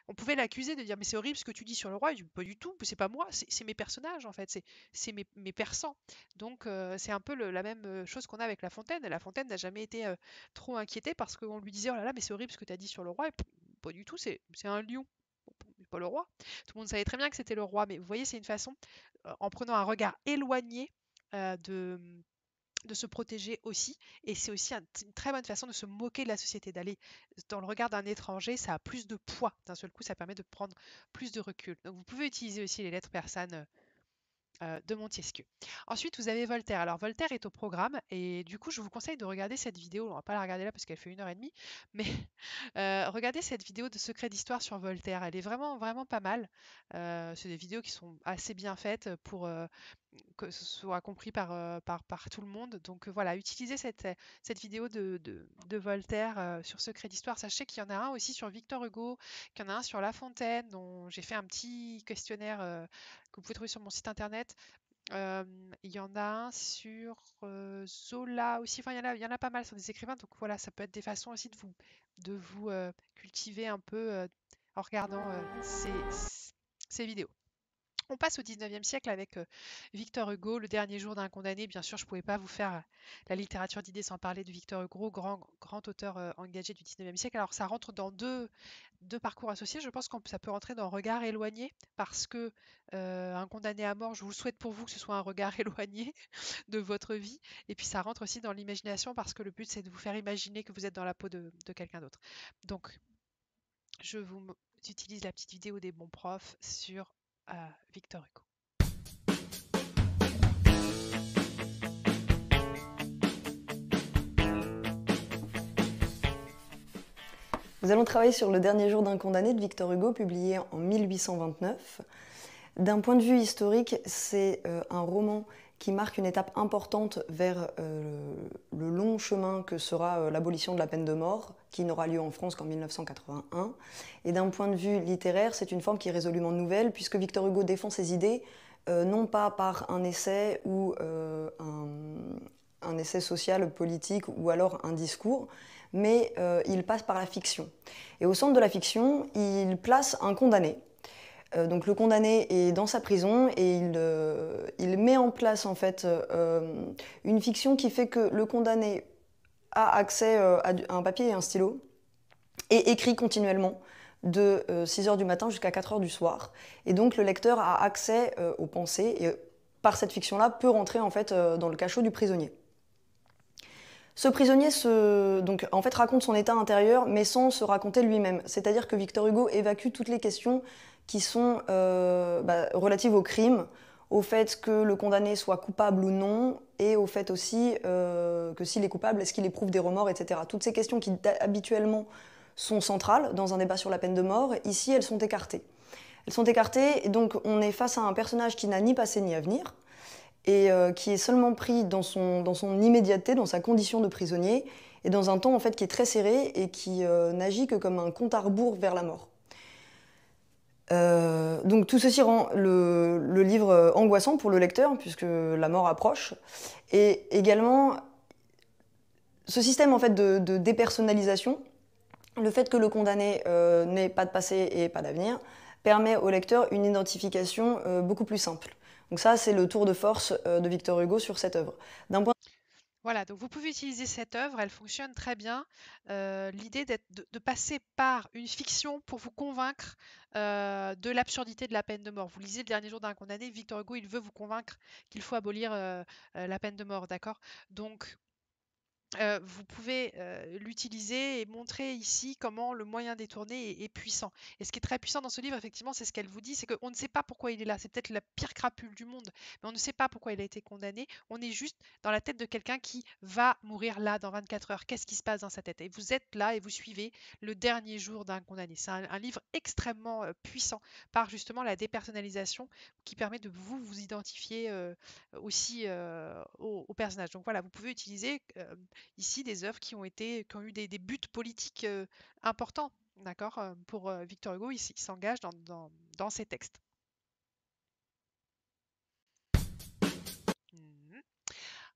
on pouvait l'accuser de dire mais c'est horrible ce que tu dis sur le roi. Il dit, pas du tout, c'est pas moi, c'est mes personnages en fait, c'est mes persans. Donc c'est un peu la même chose qu'on a avec La Fontaine. La Fontaine n'a jamais été trop inquiété parce qu'on lui disait oh là là mais c'est horrible ce que tu as dit sur le roi. Et pas du tout, c'est un lion, pas le roi. Tout le monde savait très bien que c'était le roi, mais vous voyez c'est une façon, en prenant un regard éloigné de se protéger aussi. Et c'est aussi une très bonne façon de se moquer de la société, d'aller dans le regard d'un étranger, ça a plus de poids. D'un seul coup, ça permet de prendre plus de recul. Donc vous pouvez utiliser aussi les lettres persanes de Montesquieu. Ensuite, vous avez Voltaire. Alors Voltaire est au programme et du coup, je vous conseille de regarder cette vidéo. On va pas la regarder là parce qu'elle fait 1h30, mais regardez cette vidéo de Secret d'Histoire sur Voltaire. Elle est vraiment, vraiment pas mal. C'est des vidéos qui sont assez bien faites pour que ce soit compris par tout le monde. Donc voilà, utilisez cette vidéo de Voltaire sur Secret d'Histoire. Sachez qu'il y en a un aussi sur Victor Hugo, qu'il y en a un sur La Fontaine, dont j'ai fait un petit questionnaire que vous pouvez trouver sur mon site internet. Il y en a un sur Zola aussi. Enfin, il y en a pas mal sur des écrivains. Donc voilà, ça peut être des façons aussi de vous cultiver un peu en regardant ces vidéos. On passe au 19e siècle avec Victor Hugo, Le dernier jour d'un condamné. Bien sûr, je ne pouvais pas vous faire la littérature d'idées sans parler de Victor Hugo, grand auteur engagé du 19e siècle. Alors ça rentre dans deux parcours associés. Je pense que ça peut rentrer dans Regard éloigné parce que un condamné à mort, je vous le souhaite pour vous que ce soit un regard éloigné de votre vie. Et puis ça rentre aussi dans l'imagination parce que le but c'est de vous faire imaginer que vous êtes dans la peau de quelqu'un d'autre. Donc je vous utilise la petite vidéo des bons profs sur Victor Hugo. Nous allons travailler sur Le dernier jour d'un condamné de Victor Hugo, publié en 1829. D'un point de vue historique, c'est un roman qui marque une étape importante vers le long chemin que sera l'abolition de la peine de mort, qui n'aura lieu en France qu'en 1981. Et d'un point de vue littéraire, c'est une forme qui est résolument nouvelle, puisque Victor Hugo défend ses idées, non pas par un essai ou un essai social, politique, ou alors un discours, mais il passe par la fiction. Et au centre de la fiction, il place un condamné. Donc le condamné est dans sa prison et il met en place en fait une fiction qui fait que le condamné a accès à un papier et un stylo et écrit continuellement de 6h du matin jusqu'à 4h du soir. Et donc le lecteur a accès aux pensées et par cette fiction-là peut rentrer en fait dans le cachot du prisonnier. Ce prisonnier donc, en fait, raconte son état intérieur, mais sans se raconter lui-même. C'est-à-dire que Victor Hugo évacue toutes les questions qui sont relatives au crime, au fait que le condamné soit coupable ou non, et au fait aussi que s'il est coupable, est-ce qu'il éprouve des remords, etc. Toutes ces questions qui habituellement sont centrales dans un débat sur la peine de mort, ici elles sont écartées. Elles sont écartées, et donc on est face à un personnage qui n'a ni passé ni avenir, et qui est seulement pris dans son immédiateté, dans sa condition de prisonnier, et dans un temps en fait qui est très serré et qui n'agit que comme un compte à rebours vers la mort. Donc tout ceci rend le livre angoissant pour le lecteur, puisque la mort approche, et également ce système en fait de dépersonnalisation, le fait que le condamné n'ait pas de passé et pas d'avenir, permet au lecteur une identification beaucoup plus simple. Donc ça, c'est le tour de force de Victor Hugo sur cette œuvre. Voilà, donc vous pouvez utiliser cette œuvre, elle fonctionne très bien. L'idée de passer par une fiction pour vous convaincre de l'absurdité de la peine de mort. Vous lisez Le Dernier jour d'un condamné, Victor Hugo, il veut vous convaincre qu'il faut abolir la peine de mort, d'accord? Donc, vous pouvez l'utiliser et montrer ici comment le moyen détourné est puissant. Et ce qui est très puissant dans ce livre, effectivement, c'est ce qu'elle vous dit, c'est qu'on ne sait pas pourquoi il est là. C'est peut-être la pire crapule du monde, mais on ne sait pas pourquoi il a été condamné. On est juste dans la tête de quelqu'un qui va mourir là dans 24 heures. Qu'est-ce qui se passe dans sa tête? Et vous êtes là et vous suivez le dernier jour d'un condamné. C'est un livre extrêmement puissant par justement la dépersonnalisation qui permet de vous identifier aussi au personnage. Donc voilà, vous pouvez utiliser ici des œuvres qui ont eu des buts politiques importants, d'accord, pour Victor Hugo, il s'engage dans ses textes.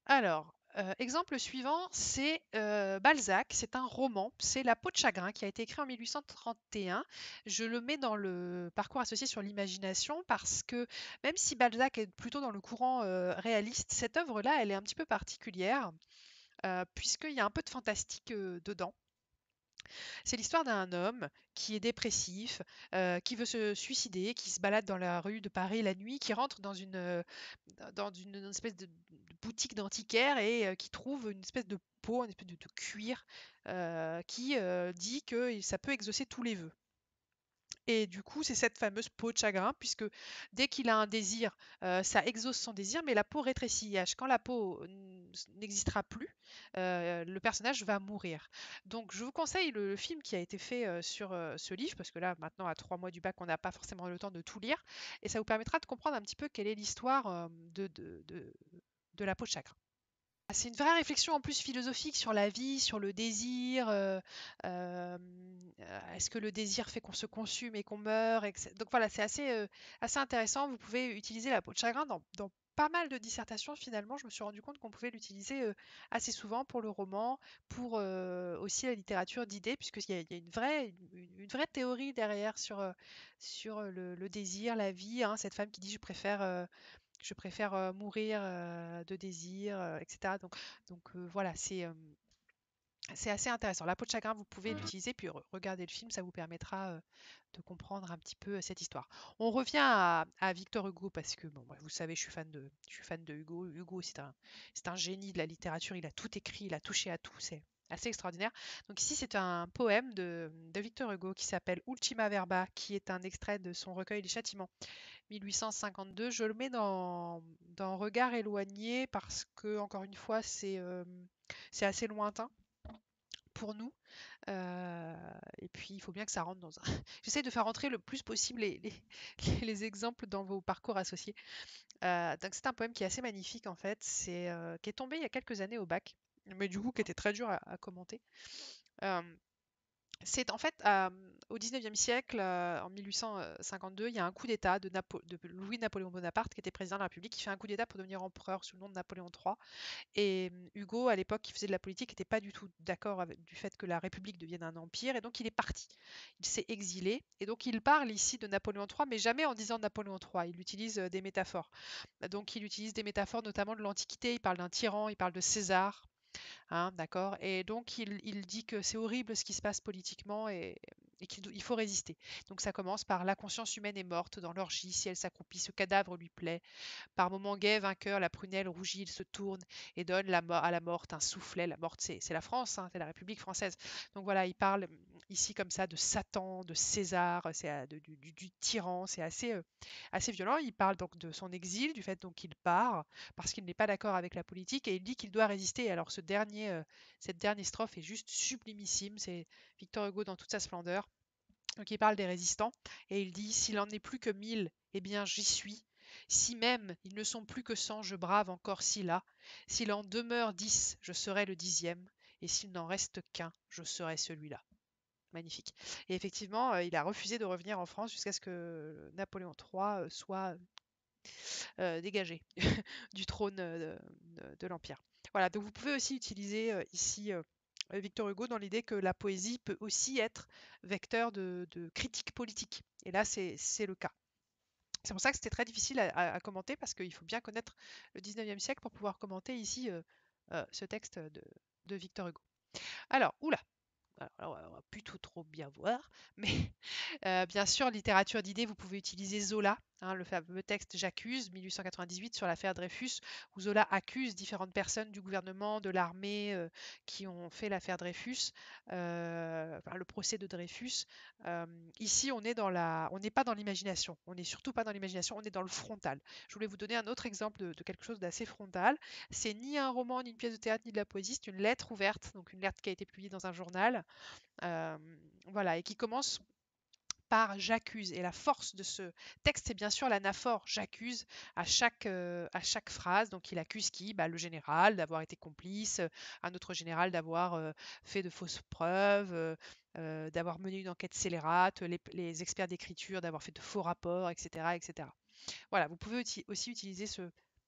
Alors, exemple suivant, c'est Balzac, c'est un roman, c'est La peau de chagrin qui a été écrit en 1831. Je le mets dans le parcours associé sur l'imagination parce que même si Balzac est plutôt dans le courant réaliste, cette œuvre-là, elle est un petit peu particulière puisqu'il y a un peu de fantastique dedans. C'est l'histoire d'un homme qui est dépressif, qui veut se suicider, qui se balade dans la rue de Paris la nuit, qui rentre dans une espèce de boutique d'antiquaire et qui trouve une espèce de peau, une espèce de cuir qui dit que ça peut exaucer tous les vœux. Et du coup, c'est cette fameuse peau de chagrin, puisque dès qu'il a un désir, ça exauce son désir, mais la peau rétrécit. Quand la peau n'existera plus, le personnage va mourir. Donc, je vous conseille le film qui a été fait sur ce livre, parce que là, maintenant, à 3 mois du bac, on n'a pas forcément le temps de tout lire, et ça vous permettra de comprendre un petit peu quelle est l'histoire de la peau de chagrin. C'est une vraie réflexion en plus philosophique sur la vie, sur le désir. Est-ce que le désir fait qu'on se consume et qu'on meurt, Donc voilà, c'est assez intéressant. Vous pouvez utiliser la peau de chagrin dans pas mal de dissertations. Finalement, je me suis rendu compte qu'on pouvait l'utiliser assez souvent pour le roman, pour aussi la littérature d'idées, puisqu'il y a une vraie théorie derrière sur le désir, la vie. Hein, cette femme qui dit je préfère mourir de désir, etc. Donc voilà, c'est assez intéressant. La peau de chagrin, vous pouvez l'utiliser, puis regarder le film, ça vous permettra de comprendre un petit peu cette histoire. On revient à Victor Hugo, parce que, bon, vous savez, je suis fan de Hugo. Hugo, c'est un génie de la littérature, il a tout écrit, il a touché à tout, c'est assez extraordinaire. Donc ici, c'est un poème de Victor Hugo qui s'appelle Ultima Verba, qui est un extrait de son recueil Les Châtiments. 1852, je le mets dans Regard éloigné parce que, encore une fois, c'est assez lointain pour nous. Et puis, il faut bien que ça rentre dans un... J'essaie de faire rentrer le plus possible les exemples dans vos parcours associés. Donc, c'est un poème qui est assez magnifique, en fait. Qui est tombé il y a quelques années au bac, mais du coup, qui était très dur à commenter. C'est en fait au XIXe siècle, en 1852, il y a un coup d'État de Louis-Napoléon Bonaparte, qui était président de la République, qui fait un coup d'État pour devenir empereur sous le nom de Napoléon III. Et Hugo, à l'époque, qui faisait de la politique, n'était pas du tout d'accord du fait que la République devienne un empire, et donc il est parti. Il s'est exilé, et donc il parle ici de Napoléon III, mais jamais en disant Napoléon III. Il utilise des métaphores. Donc il utilise des métaphores notamment de l'Antiquité, il parle d'un tyran, il parle de César. Hein, d'accord. Et donc il dit que c'est horrible ce qui se passe politiquement et qu'il faut résister. Donc ça commence par la conscience humaine est morte dans l'orgie, si elle s'accroupit, ce cadavre lui plaît. Par moments gai, vainqueur, la prunelle rougit, il se tourne et donne à la morte un soufflet. La morte, c'est la France, hein, c'est la République française. Donc voilà, il parle ici comme ça de Satan, de César, c'est du tyran, c'est assez violent. Il parle donc de son exil, du fait donc qu'il part parce qu'il n'est pas d'accord avec la politique et il dit qu'il doit résister. Alors cette dernière strophe est juste sublimissime, c'est Victor Hugo dans toute sa splendeur. Donc il parle des résistants et il dit: s'il en est plus que 1000, eh bien j'y suis. Si même ils ne sont plus que 100, je brave encore Scylla. S'il en demeure 10, je serai le 10e. Et s'il n'en reste qu'un, je serai celui-là. Magnifique. Et effectivement, il a refusé de revenir en France jusqu'à ce que Napoléon III soit dégagé du trône de l'Empire. Voilà, donc vous pouvez aussi utiliser ici Victor Hugo dans l'idée que la poésie peut aussi être vecteur de critique politique. Et là, c'est le cas. C'est pour ça que c'était très difficile à commenter parce qu'il faut bien connaître le 19e siècle pour pouvoir commenter ici ce texte de Victor Hugo. Alors, oula, alors, on va plus tout trop bien voir, mais bien sûr, littérature d'idées, vous pouvez utiliser Zola, le fameux texte J'accuse, 1898, sur l'affaire Dreyfus, où Zola accuse différentes personnes du gouvernement, de l'armée qui ont fait l'affaire Dreyfus, le procès de Dreyfus. Ici, on n'est pas dans l'imagination, on n'est surtout pas dans l'imagination, on est dans le frontal. Je voulais vous donner un autre exemple de quelque chose d'assez frontal. C'est ni un roman, ni une pièce de théâtre, ni de la poésie, c'est une lettre ouverte, donc une lettre qui a été publiée dans un journal, voilà, et qui commence par j'accuse. Et la force de ce texte, c'est bien sûr l'anaphore. J'accuse à chaque phrase. Donc il accuse qui? Le général d'avoir été complice, un autre général d'avoir fait de fausses preuves, d'avoir mené une enquête scélérate, les experts d'écriture d'avoir fait de faux rapports, etc. etc. Voilà, vous pouvez aussi utiliser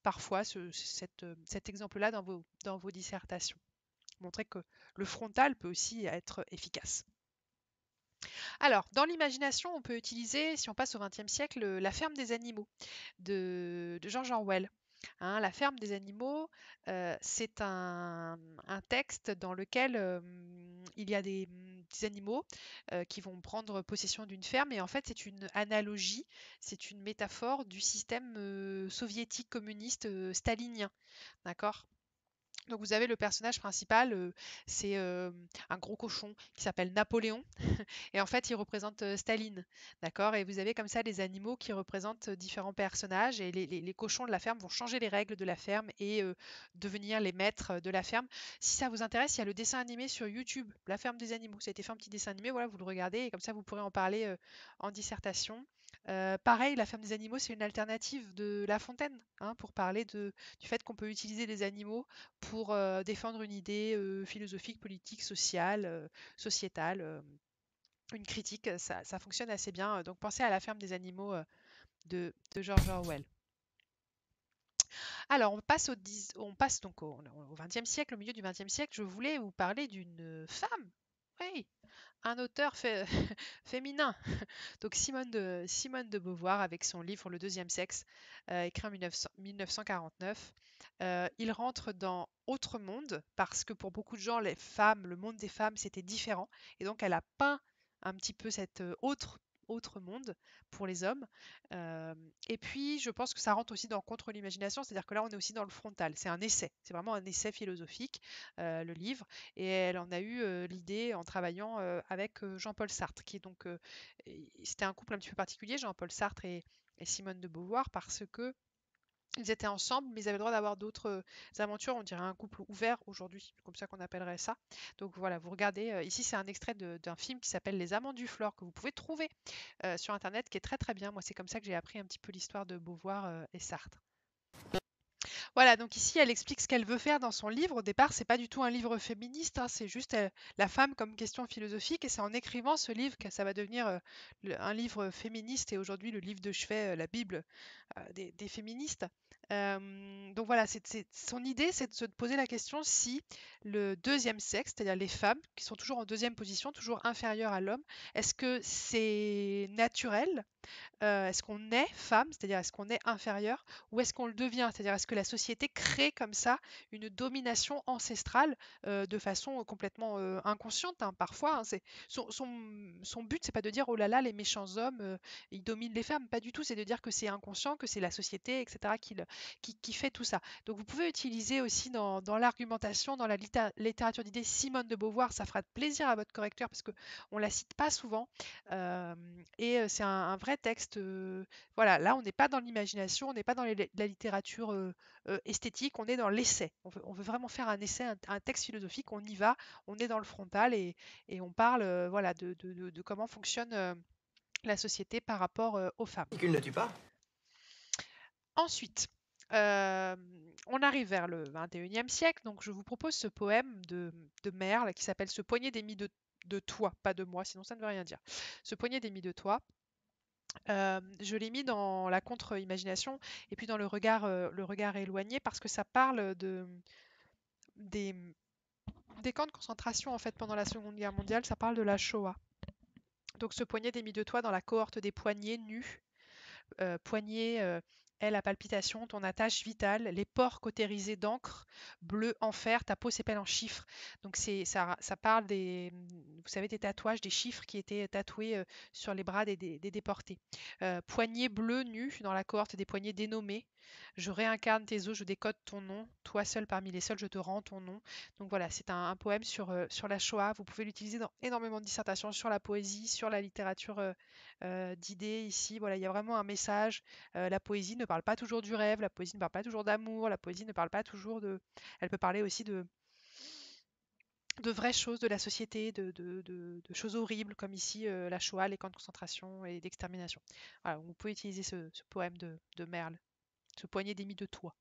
parfois cet exemple-là dans vos dissertations. Montrer que le frontal peut aussi être efficace. Alors, dans l'imagination, on peut utiliser, si on passe au XXe siècle, La ferme des animaux de George Orwell. La ferme des animaux, c'est un texte dans lequel il y a des animaux qui vont prendre possession d'une ferme et en fait c'est une analogie, c'est une métaphore du système soviétique communiste stalinien. D'accord ? Donc vous avez le personnage principal, c'est un gros cochon qui s'appelle Napoléon et en fait il représente Staline, d'accord? Et vous avez comme ça des animaux qui représentent différents personnages et les cochons de la ferme vont changer les règles de la ferme et devenir les maîtres de la ferme. Si ça vous intéresse, il y a le dessin animé sur YouTube, La ferme des animaux. Ça a été fait un petit dessin animé, voilà, vous le regardez et comme ça vous pourrez en parler en dissertation. Pareil, La ferme des animaux, c'est une alternative de La Fontaine, pour parler du fait qu'on peut utiliser les animaux pour défendre une idée philosophique, politique, sociale, sociétale, une critique. Ça fonctionne assez bien. Donc pensez à La ferme des animaux de George Orwell. Alors, on passe donc au XXe siècle, au milieu du XXe siècle. Je voulais vous parler d'une femme. Oui, un auteur féminin. Donc Simone de Beauvoir avec son livre Le deuxième sexe, écrit en 1949. Il rentre dans Autre monde parce que pour beaucoup de gens, les femmes, le monde des femmes, c'était différent. Et donc elle a peint un petit peu cet autre monde pour les hommes. Et puis, je pense que ça rentre aussi dans Contre l'imagination, c'est-à-dire que là, on est aussi dans le frontal. C'est un essai, c'est vraiment un essai philosophique, le livre. Et elle en a eu l'idée en travaillant avec Jean-Paul Sartre, qui est donc, c'était un couple un petit peu particulier, Jean-Paul Sartre et Simone de Beauvoir, parce que ils étaient ensemble, mais ils avaient le droit d'avoir d'autres aventures. On dirait un couple ouvert aujourd'hui, comme ça qu'on appellerait ça. Donc voilà, vous regardez. Ici, c'est un extrait d'un film qui s'appelle Les Amants du Flore, que vous pouvez trouver sur Internet, qui est très très bien. Moi, c'est comme ça que j'ai appris un petit peu l'histoire de Beauvoir et Sartre. Voilà, donc ici, elle explique ce qu'elle veut faire dans son livre. Au départ, c'est pas du tout un livre féministe, c'est juste la femme comme question philosophique. Et c'est en écrivant ce livre que ça va devenir un livre féministe et aujourd'hui le livre de chevet, la Bible des féministes. Donc voilà, son idée, c'est de se poser la question si le deuxième sexe, c'est-à-dire les femmes, qui sont toujours en deuxième position, toujours inférieures à l'homme, est-ce que c'est naturel? Est-ce qu'on est femme, c'est-à-dire est-ce qu'on est inférieur, ou est-ce qu'on le devient, c'est-à-dire est-ce que la société société crée comme ça une domination ancestrale de façon complètement inconsciente, hein, parfois. Hein, son but, c'est pas de dire oh là là, les méchants hommes, ils dominent les femmes, pas du tout, c'est de dire que c'est inconscient, que c'est la société, etc., qui fait tout ça. Donc vous pouvez utiliser aussi dans l'argumentation, dans la littérature d'idées, Simone de Beauvoir, ça fera plaisir à votre correcteur parce qu'on la cite pas souvent, et c'est un vrai texte. Voilà, là on n'est pas dans l'imagination, on n'est pas dans la littérature esthétique, on est dans l'essai. On veut vraiment faire un essai, un texte philosophique, on y va, on est dans le frontal et on parle voilà, de comment fonctionne la société par rapport aux femmes. Qu'il ne tue pas. Ensuite, on arrive vers le 21e siècle, donc je vous propose ce poème de Merle qui s'appelle « Ce poignet d'émis de toi », pas de moi, sinon ça ne veut rien dire. « Ce poignet d'émis de toi ». Je l'ai mis dans la contre-imagination et puis dans le regard éloigné parce que ça parle des camps de concentration en fait pendant la Seconde Guerre mondiale, ça parle de la Shoah. Donc ce poignet d'émis de toi dans la cohorte des poignets nus, poignets est la palpitation, ton attache vitale, les pores cautérisés d'encre, bleu en fer, ta peau s'épelle en chiffres. Donc ça parle vous savez, des tatouages, des chiffres qui étaient tatoués sur les bras des déportés. Poignet bleu nu dans la cohorte des poignets dénommés. Je réincarne tes os, je décode ton nom. Toi seul parmi les seuls, je te rends ton nom. Donc voilà, c'est un poème sur la Shoah. Vous pouvez l'utiliser dans énormément de dissertations sur la poésie, sur la littérature d'idées ici. Voilà, il y a vraiment un message. La poésie ne parle pas toujours du rêve, la poésie ne parle pas toujours d'amour, la poésie ne parle pas toujours de... Elle peut parler aussi de vraies choses de la société, de choses horribles, comme ici la Shoah, les camps de concentration et d'extermination. Voilà, vous pouvez utiliser ce poème de Merle, ce poignet d'émis de toi.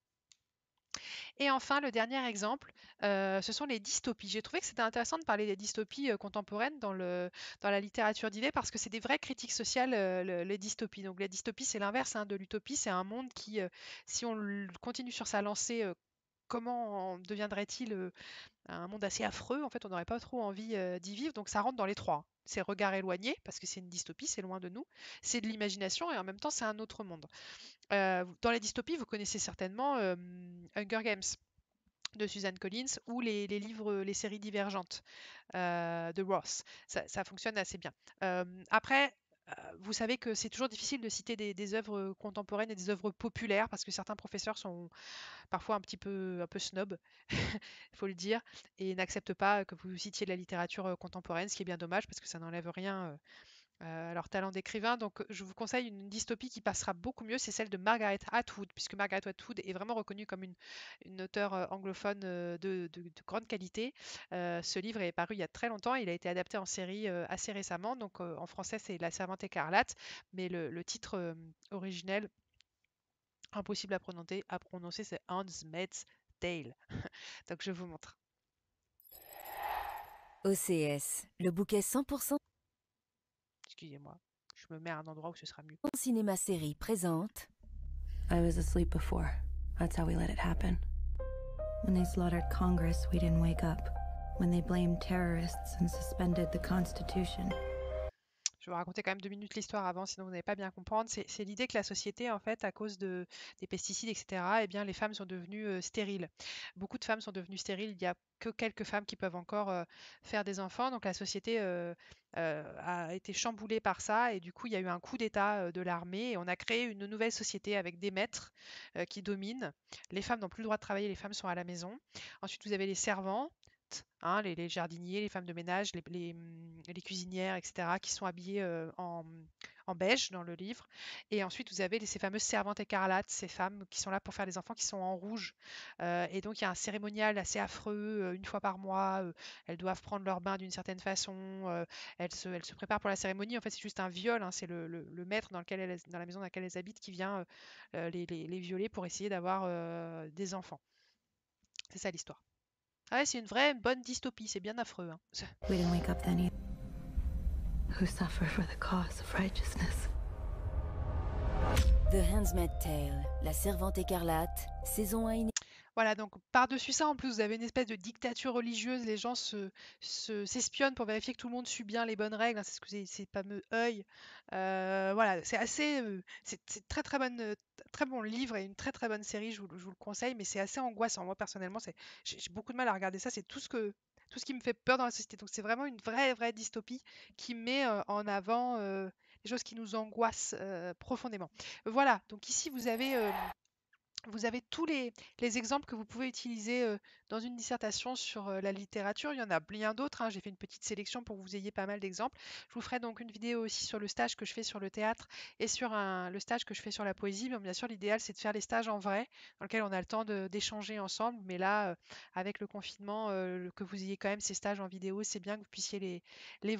Et enfin, le dernier exemple, ce sont les dystopies. J'ai trouvé que c'était intéressant de parler des dystopies contemporaines dans la littérature d'idées parce que c'est des vraies critiques sociales, les dystopies. Donc les dystopies, c'est l'inverse de l'utopie. C'est un monde qui, si on continue sur sa lancée, comment deviendrait-il un monde assez affreux? En fait, on n'aurait pas trop envie d'y vivre. Donc ça rentre dans les trois. C'est regard éloigné, parce que c'est une dystopie, c'est loin de nous. C'est de l'imagination et en même temps, c'est un autre monde. Dans les dystopies, vous connaissez certainement Hunger Games de Suzanne Collins ou les livres, les séries divergentes de Ross. Ça fonctionne assez bien. Après, vous savez que c'est toujours difficile de citer des œuvres contemporaines et des œuvres populaires parce que certains professeurs sont parfois un peu snob, il faut le dire, et n'acceptent pas que vous citiez de la littérature contemporaine, ce qui est bien dommage parce que ça n'enlève rien à leur talent d'écrivain. Donc je vous conseille une dystopie qui passera beaucoup mieux, c'est celle de Margaret Atwood, puisque Margaret Atwood est vraiment reconnue comme une auteure anglophone de grande qualité. Ce livre est paru il y a très longtemps, il a été adapté en série assez récemment, donc en français c'est La Servante écarlate, mais le titre originel, impossible à prononcer, c'est Handmaid's Tale. Donc je vous montre. OCS, le bouquet 100% Excusez-moi, je me mets à un endroit où ce sera mieux. Cinéma Série présente. I was asleep before. That's how we let it happen. When they slaughtered Congress, we didn't wake up. When they blamed terrorists and suspended the Constitution. Je vais vous raconter quand même 2 minutes l'histoire avant, sinon vous n'allez pas bien comprendre. C'est l'idée que la société, en fait, à cause des pesticides, etc., eh bien, les femmes sont devenues stériles. Beaucoup de femmes sont devenues stériles. Il n'y a que quelques femmes qui peuvent encore faire des enfants. Donc la société a été chamboulée par ça. Et du coup, il y a eu un coup d'État de l'armée. Et on a créé une nouvelle société avec des maîtres qui dominent. Les femmes n'ont plus le droit de travailler, les femmes sont à la maison. Ensuite, vous avez les servantes. Hein, les jardiniers, les femmes de ménage, les cuisinières, etc., qui sont habillées en beige dans le livre. Et ensuite, vous avez ces fameuses servantes écarlates, ces femmes qui sont là pour faire des enfants, qui sont en rouge. Et donc, il y a un cérémonial assez affreux, une fois par mois. Elles doivent prendre leur bain d'une certaine façon. Elles se préparent pour la cérémonie. En fait, c'est juste un viol. Hein, c'est le maître dans la maison dans laquelle elles habitent qui vient les violer pour essayer d'avoir des enfants. C'est ça l'histoire. Ah ouais, c'est une vraie bonne dystopie, c'est bien affreux. Hein. We didn't wake up then either. Who suffer for the cause of righteousness. The Handmaid's Tale, La Servante écarlate, saison 1. Voilà, donc par-dessus ça, en plus, vous avez une espèce de dictature religieuse. Les gens s'espionnent pour vérifier que tout le monde suit bien les bonnes règles, hein, c'est ce que ces fameux œils. Voilà, c'est assez, c'est très très bonne, très bon livre et une très très bonne série. Je vous le conseille, mais c'est assez angoissant. Moi personnellement, j'ai beaucoup de mal à regarder ça. C'est tout ce qui me fait peur dans la société. Donc c'est vraiment une vraie dystopie qui met en avant les choses qui nous angoissent profondément. Voilà. Donc ici vous avez tous les exemples que vous pouvez utiliser dans une dissertation sur la littérature. Il y en a bien d'autres, hein. J'ai fait une petite sélection pour que vous ayez pas mal d'exemples. Je vous ferai donc une vidéo aussi sur le stage que je fais sur le théâtre et sur le stage que je fais sur la poésie. Mais bien sûr, l'idéal, c'est de faire les stages en vrai, dans lequel on a le temps d'échanger ensemble. Mais là, avec le confinement, que vous ayez quand même ces stages en vidéo, c'est bien que vous puissiez les